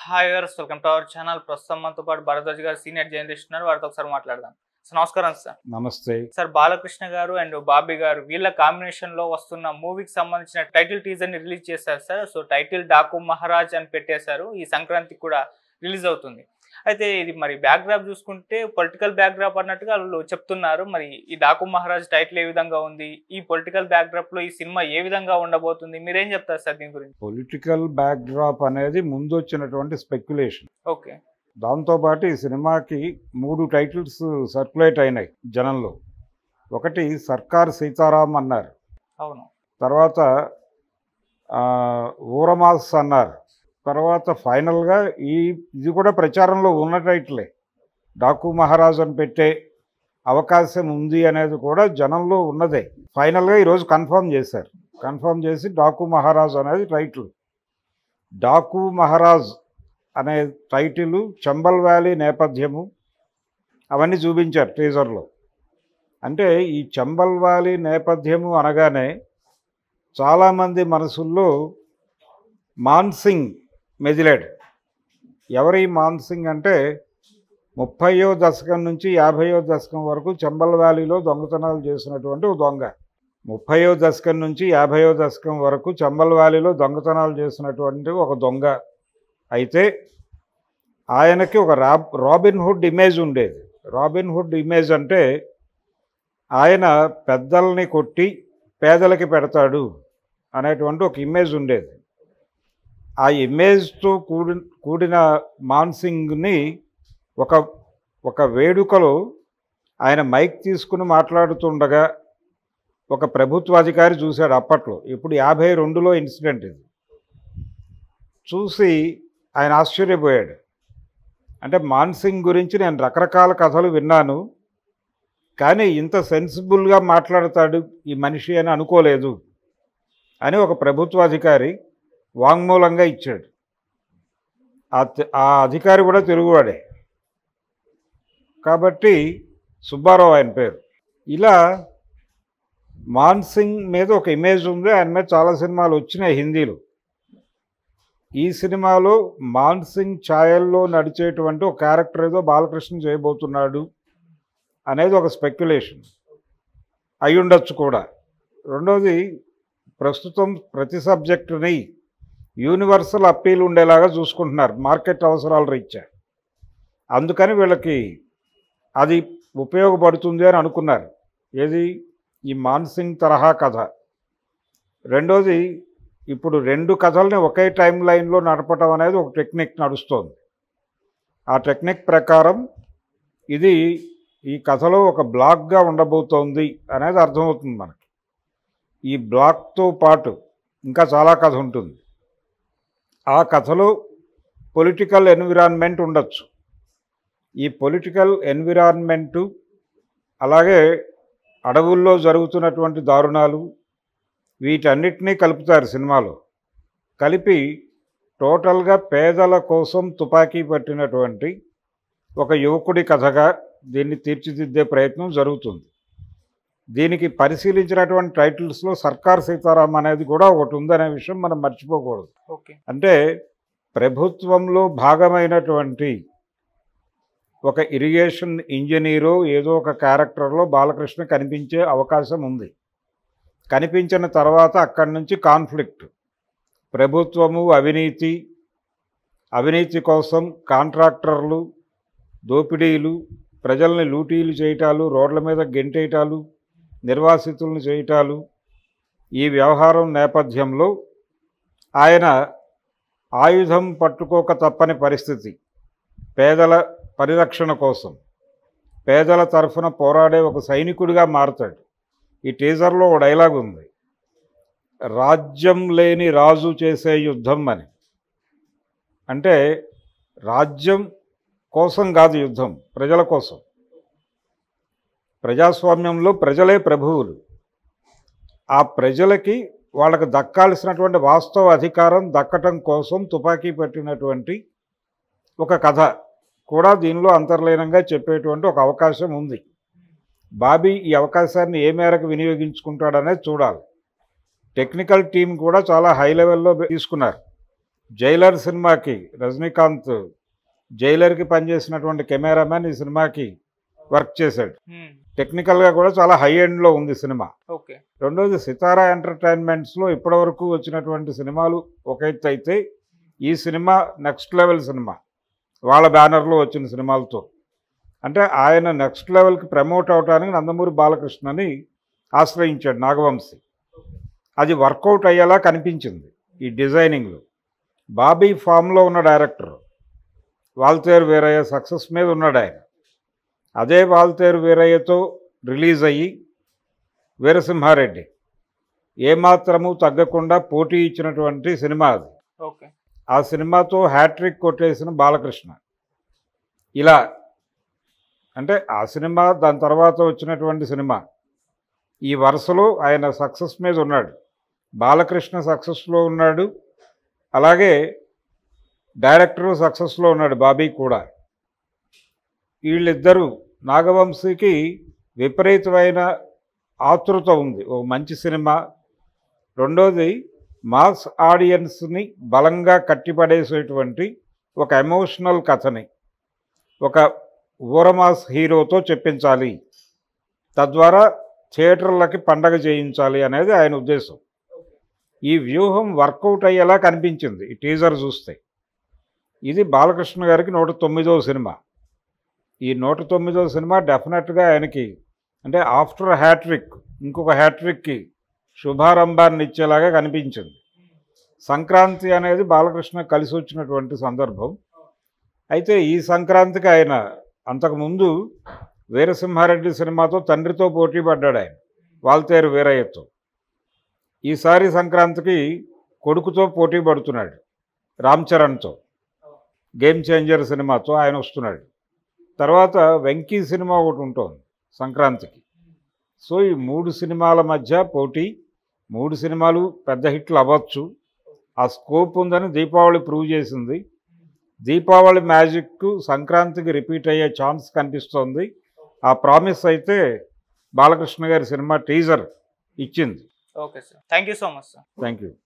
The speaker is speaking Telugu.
Hi viewers, welcome to our channel. ప్రస్తుతం మనతో పాటు భరద్వాజ్ గారు సీనియర్ జర్నలిస్ట్ ఉన్నారు. వారితో ఒకసారి మాట్లాడదాం. సార్ నమస్కారం. సార్ నమస్తే. సార్ బాలకృష్ణ గారు అండ్ బాబీ గారు వీళ్ళ కాంబినేషన్ లో వస్తున్న మూవీకి సంబంధించిన టైటిల్ టీజర్ ని రిలీజ్ చేశారు sir. So title Daaku Maharaj అని పెట్టేశారు. ఈ సంక్రాంతికి కూడా రిలీజ్ అవుతుంది. అయితే ఇది మరి బ్యాక్ డ్రాప్ చూసుకుంటే పొలిటికల్ బ్యాక్ డ్రాప్ అన్నట్టుగా వాళ్ళు చెప్తున్నారు. మరి ఈ డాకు మహారాజ్ టైటిల్ ఏ విధంగా ఉంది, ఈ పొలిటికల్ బ్యాక్ డ్రాప్ లో ఈ సినిమా ఏ విధంగా ఉండబోతుంది, మీరేం చెప్తారు సార్ దీని గురించి? పొలిటికల్ బ్యాక్ డ్రాప్ అనేది ముందు వచ్చినటువంటి స్పెక్యులేషన్. ఓకే. దాంతోపాటు ఈ సినిమాకి 3 టైటిల్స్ సర్క్యులేట్ అయినాయి జనంలో. ఒకటి సర్కార్ సీతారాం అన్నారు, అవును. తర్వాత ఊరమాస్ అన్నారు, తర్వాత ఫైనల్గా ఇది కూడా ప్రచారంలో ఉన్న టైటిలే డాకు మహారాజ్ అని పెట్టే అవకాశం ఉంది అనేది కూడా జనంలో ఉన్నదే. ఫైనల్గా ఈరోజు కన్ఫర్మ్ చేశారు. కన్ఫర్మ్ చేసి డాకు మహారాజ్ అనేది టైటిల్. డాకు మహారాజ్ అనే టైటిల్, చంబల్ వ్యాలీ నేపథ్యము అవన్నీ చూపించారు టీజర్లో. అంటే ఈ చంబల్ వ్యాలీ నేపథ్యము అనగానే చాలామంది మనసుల్లో మాన్సింగ్ మెదిలాడు. ఎవరి మాన్సింగ్ అంటే 30వ దశకం నుంచి 50వ దశకం వరకు చంబల్ వ్యాలీలో దొంగతనాలు చేసినటువంటి ఒక దొంగ. 30వ దశకం నుంచి 50వ దశకం వరకు చంబల్ వ్యాలీలో దొంగతనాలు చేసినటువంటి ఒక దొంగ. అయితే ఆయనకి ఒక రాబిన్ హుడ్ ఇమేజ్ ఉండేది. రాబిన్ హుడ్ ఇమేజ్ అంటే ఆయన పెద్దల్ని కొట్టి పేదలకి పెడతాడు అనేటువంటి ఒక ఇమేజ్ ఉండేది. ఆ ఇమేజ్తో కూడిన మాన్సింగ్ని ఒక వేడుకలో ఆయన మైక్ తీసుకుని మాట్లాడుతుండగా ఒక ప్రభుత్వ అధికారి చూశాడు అప్పట్లో. ఇప్పుడు 52లో ఇన్సిడెంట్ ఇది. చూసి ఆయన ఆశ్చర్యపోయాడు. అంటే మాన్సింగ్ గురించి నేను రకరకాల కథలు విన్నాను, కానీ ఇంత సెన్సిబుల్గా మాట్లాడతాడు ఈ మనిషి అని అనుకోలేదు అని ఒక ప్రభుత్వ అధికారి వాంగ్మూలంగా ఇచ్చాడు. ఆ అధికారి కూడా తెలుగువాడే కాబట్టి సుబ్బారావు ఆయన పేరు. ఇలా మాన్సింగ్ మీద ఒక ఇమేజ్ ఉంది. ఆయన మీద చాలా సినిమాలు వచ్చినాయి హిందీలో. ఈ సినిమాలో మాన్సింగ్ ఛాయల్లో నడిచేటువంటి ఒక క్యారెక్టర్ ఏదో బాలకృష్ణ చేయబోతున్నాడు అనేది ఒక స్పెక్యులేషన్ అయి ఉండొచ్చు కూడా. రెండోది, ప్రస్తుతం ప్రతి సబ్జెక్టుని యూనివర్సల్ అప్పీల్ ఉండేలాగా చూసుకుంటున్నారు మార్కెట్ అవసరాల రీత్యా. అందుకని వీళ్ళకి అది ఉపయోగపడుతుంది అని అనుకున్నారు. ఏది? ఈ మాన్సింగ్ తరహా కథ. రెండోది, ఇప్పుడు 2 కథల్ని ఒకే టైం లైన్లో నడపటం అనేది ఒక టెక్నిక్ నడుస్తోంది. ఆ టెక్నిక్ ప్రకారం ఈ కథలో ఒక బ్లాక్గా ఉండబోతోంది అనేది అర్థమవుతుంది మనకి. ఈ బ్లాక్తో పాటు ఇంకా చాలా కథ ఉంటుంది. ఆ కథలో పొలిటికల్ ఎన్విరాన్మెంట్ ఉండొచ్చు. ఈ పొలిటికల్ ఎన్విరాన్మెంటు, అలాగే అడవుల్లో జరుగుతున్నటువంటి దారుణాలు, వీటన్నిటినీ కలుపుతారు సినిమాలో. కలిపి టోటల్గా పేదల కోసం తుపాకీ పట్టినటువంటి ఒక యువకుడి కథగా దీన్ని తీర్చిదిద్దే ప్రయత్నం జరుగుతుంది. దీనికి పరిశీలించినటువంటి టైటిల్స్లో సర్కార్ సీతారాం అనేది కూడా ఒకటి ఉందనే విషయం మనం మర్చిపోకూడదు. ఓకే. అంటే ప్రభుత్వంలో భాగమైనటువంటి ఒక ఇరిగేషన్ ఇంజనీరు ఏదో ఒక క్యారెక్టర్లో బాలకృష్ణ కనిపించే అవకాశం ఉంది. కనిపించిన తర్వాత అక్కడి నుంచి కాన్ఫ్లిక్ట్, ప్రభుత్వము అవినీతి కోసం కాంట్రాక్టర్లు దోపిడీలు, ప్రజల్ని లూటీలు చేయటాలు, రోడ్ల మీద గెంటేయటాలు, నిర్వాసితులను చేయటాలు, ఈ వ్యవహారం నేపథ్యంలో ఆయన ఆయుధం పట్టుకోక తప్పని పరిస్థితి. పేదల పరిరక్షణ కోసం పేదల తరఫున పోరాడే ఒక సైనికుడిగా మారుతాడు. ఈ టీజర్లో ఒక డైలాగ్ ఉంది, రాజ్యం లేని రాజు చేసే యుద్ధం అని. అంటే రాజ్యం కోసం కాదు యుద్ధం, ప్రజల కోసం. ప్రజాస్వామ్యంలో ప్రజలే ప్రభువులు. ఆ ప్రజలకి వాళ్ళకు దక్కాల్సినటువంటి వాస్తవ అధికారం దక్కటం కోసం తుపాకీ పట్టినటువంటి ఒక కథ కూడా దీనిలో అంతర్లీనంగా చెప్పేటువంటి ఒక అవకాశం ఉంది. బాబీ ఈ అవకాశాన్ని ఏ మేరకు వినియోగించుకుంటాడనేది చూడాలి. టెక్నికల్ టీం కూడా చాలా హై లెవెల్లో తీసుకున్నారు. జైలర్ సినిమాకి రజనీకాంత్ జైలర్కి పనిచేసినటువంటి కెమెరామెన్ ఈ సినిమాకి వర్క్ చేశాడు. టెక్నికల్గా కూడా చాలా హై ఎండ్లో ఉంది సినిమా. ఓకే. రెండోది సితారా ఎంటర్టైన్మెంట్స్లో ఇప్పటివరకు వచ్చినటువంటి సినిమాలు ఒక ఎత్తు అయితే ఈ సినిమా నెక్స్ట్ లెవెల్ సినిమా వాళ్ళ బ్యానర్లో వచ్చిన సినిమాలతో. అంటే ఆయన నెక్స్ట్ లెవెల్కి ప్రమోట్ అవడానికి నందమూరి బాలకృష్ణని ఆశ్రయించాడు నాగవంశీ. అది వర్కౌట్ అయ్యేలా కనిపించింది ఈ డిజైనింగ్లో. బాబీ ఫామ్లో ఉన్న డైరెక్టర్, వాల్తేరు వీరయ్య సక్సెస్ మీద ఉన్నాడు ఆయన. అదే వాల్తేరు వీరయ్యతో రిలీజ్ అయ్యి వీరసింహారెడ్డి ఏమాత్రము తగ్గకుండా పోటీ ఇచ్చినటువంటి సినిమా అది. ఓకే. ఆ సినిమాతో హ్యాట్రిక్ కొట్టేసిన బాలకృష్ణ. ఇలా అంటే ఆ సినిమా దాని తర్వాత వచ్చినటువంటి సినిమా ఈ వరుసలో ఆయన సక్సెస్ మీద ఉన్నాడు. బాలకృష్ణ సక్సెస్లో ఉన్నాడు, అలాగే డైరెక్టరు సక్సెస్లో ఉన్నాడు బాబీ కూడా. వీళ్ళిద్దరూ నాగవంశీకి విపరీతమైన ఆతృత ఉంది ఓ మంచి సినిమా. రెండోది మాస్ ఆడియన్స్ని బలంగా కట్టిపడేసేటువంటి ఒక ఎమోషనల్ కథని ఒక ఊరమాస్ హీరోతో చెప్పించాలి, తద్వారా థియేటర్లకి పండగ చేయించాలి అనేది ఆయన ఉద్దేశం. ఈ వ్యూహం వర్కౌట్ అయ్యేలా కనిపించింది ఈ టీజర్ చూస్తే. ఇది బాలకృష్ణ గారికి 109వ సినిమా. ఈ 109వ సినిమా డెఫినెట్గా ఆయనకి అంటే ఆఫ్టర్ హ్యాట్రిక్ ఇంకొక హ్యాట్రిక్కి శుభారంభాన్ని ఇచ్చేలాగా కనిపించింది. సంక్రాంతి అనేది బాలకృష్ణ కలిసి వచ్చినటువంటి సందర్భం. అయితే ఈ సంక్రాంతికి ఆయన అంతకుముందు వీరసింహారెడ్డి సినిమాతో తండ్రితో పోటీ పడ్డాడు ఆయన వాల్తేరు వీరయ్యతో. ఈసారి సంక్రాంతికి కొడుకుతో పోటీ పడుతున్నాడు రామ్ చరణ్తో. గేమ్ చేంజర్ సినిమాతో ఆయన వస్తున్నాడు. తర్వాత వెంకీ సినిమా ఒకటి ఉంటుంది సంక్రాంతికి. సో ఈ 3 సినిమాల మధ్య పోటీ. 3 సినిమాలు పెద్ద హిట్లు అవ్వచ్చు, ఆ స్కోప్ ఉందని దీపావళి ప్రూవ్ చేసింది. దీపావళి మ్యాజిక్ సంక్రాంతికి రిపీట్ అయ్యే ఛాన్స్ కనిపిస్తోంది. ఆ ప్రామిస్ అయితే బాలకృష్ణ గారి సినిమా టీజర్ ఇచ్చింది. Okay sir, thank you so much sir. Thank you.